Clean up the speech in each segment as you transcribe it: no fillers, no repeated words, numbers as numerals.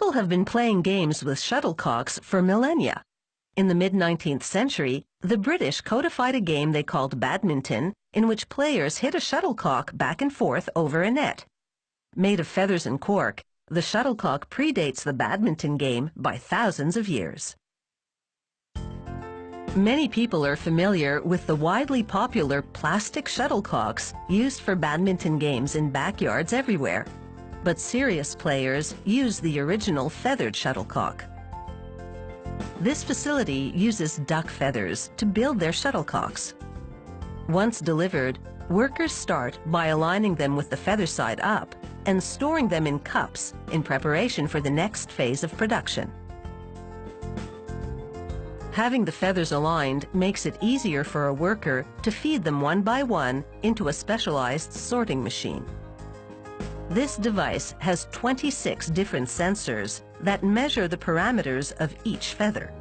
People have been playing games with shuttlecocks for millennia. In the mid-19th century, the British codified a game they called badminton, in which players hit a shuttlecock back and forth over a net. Made of feathers and cork, the shuttlecock predates the badminton game by thousands of years. Many people are familiar with the widely popular plastic shuttlecocks used for badminton games in backyards everywhere. But serious players use the original feathered shuttlecock. This facility uses duck feathers to build their shuttlecocks. Once delivered, workers start by aligning them with the feather side up and storing them in cups in preparation for the next phase of production. Having the feathers aligned makes it easier for a worker to feed them one by one into a specialized sorting machine. This device has 26 different sensors that measure the parameters of each feather.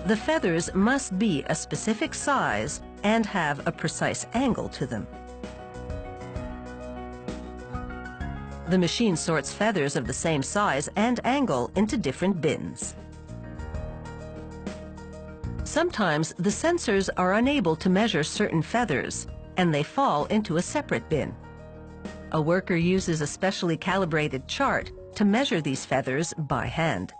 The feathers must be a specific size and have a precise angle to them. The machine sorts feathers of the same size and angle into different bins. Sometimes the sensors are unable to measure certain feathers, and they fall into a separate bin. A worker uses a specially calibrated chart to measure these feathers by hand.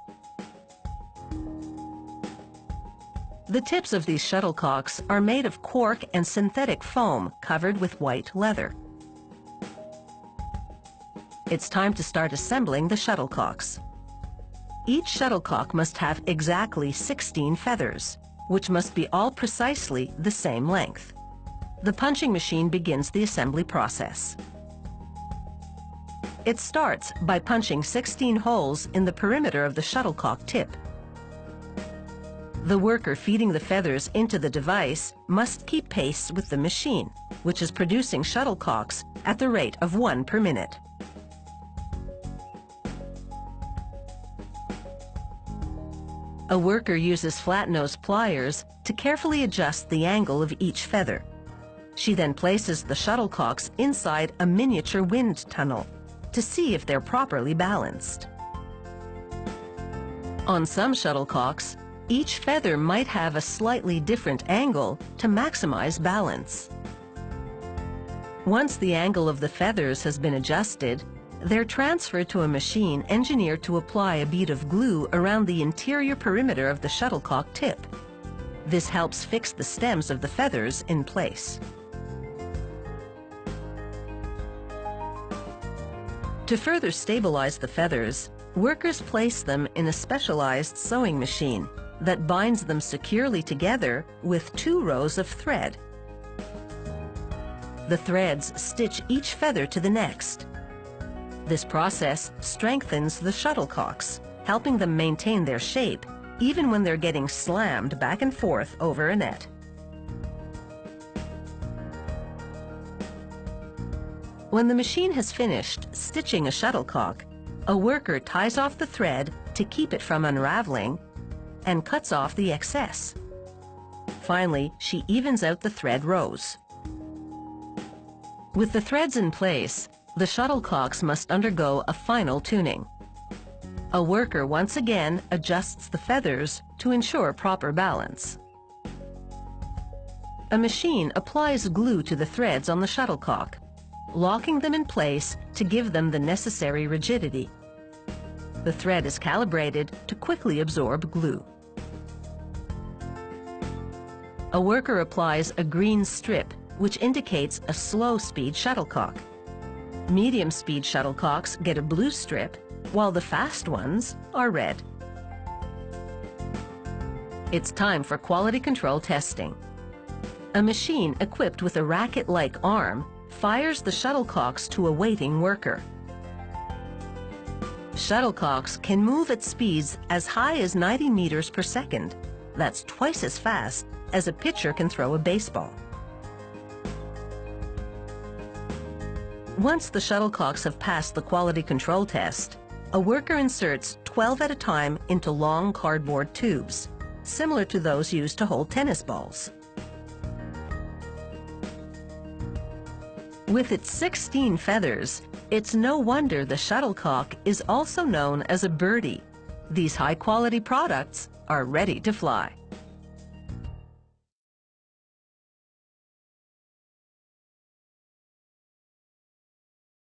The tips of these shuttlecocks are made of cork and synthetic foam covered with white leather. It's time to start assembling the shuttlecocks. Each shuttlecock must have exactly 16 feathers, which must be all precisely the same length. The punching machine begins the assembly process. It starts by punching 16 holes in the perimeter of the shuttlecock tip. The worker feeding the feathers into the device must keep pace with the machine, which is producing shuttlecocks at the rate of 1 per minute. A worker uses flat-nose pliers to carefully adjust the angle of each feather. She then places the shuttlecocks inside a miniature wind tunnel to see if they're properly balanced. On some shuttlecocks, each feather might have a slightly different angle to maximize balance. Once the angle of the feathers has been adjusted, they're transferred to a machine engineered to apply a bead of glue around the interior perimeter of the shuttlecock tip. This helps fix the stems of the feathers in place. To further stabilize the feathers, workers place them in a specialized sewing machine that binds them securely together with 2 rows of thread. The threads stitch each feather to the next. This process strengthens the shuttlecocks, helping them maintain their shape even when they're getting slammed back and forth over a net. When the machine has finished stitching a shuttlecock, a worker ties off the thread to keep it from unraveling and cuts off the excess. Finally, she evens out the thread rows. With the threads in place, the shuttlecocks must undergo a final tuning. A worker once again adjusts the feathers to ensure proper balance. A machine applies glue to the threads on the shuttlecock, locking them in place to give them the necessary rigidity. The thread is calibrated to quickly absorb glue. A worker applies a green strip, which indicates a slow-speed shuttlecock. Medium-speed shuttlecocks get a blue strip, while the fast ones are red. It's time for quality control testing. A machine equipped with a racket-like arm fires the shuttlecocks to a waiting worker. Shuttlecocks can move at speeds as high as 90 meters per second. That's twice as fast as a pitcher can throw a baseball. Once the shuttlecocks have passed the quality control test, a worker inserts 12 at a time into long cardboard tubes, similar to those used to hold tennis balls. With its 16 feathers, It's no wonder the shuttlecock is also known as a birdie. These high-quality products are ready to fly.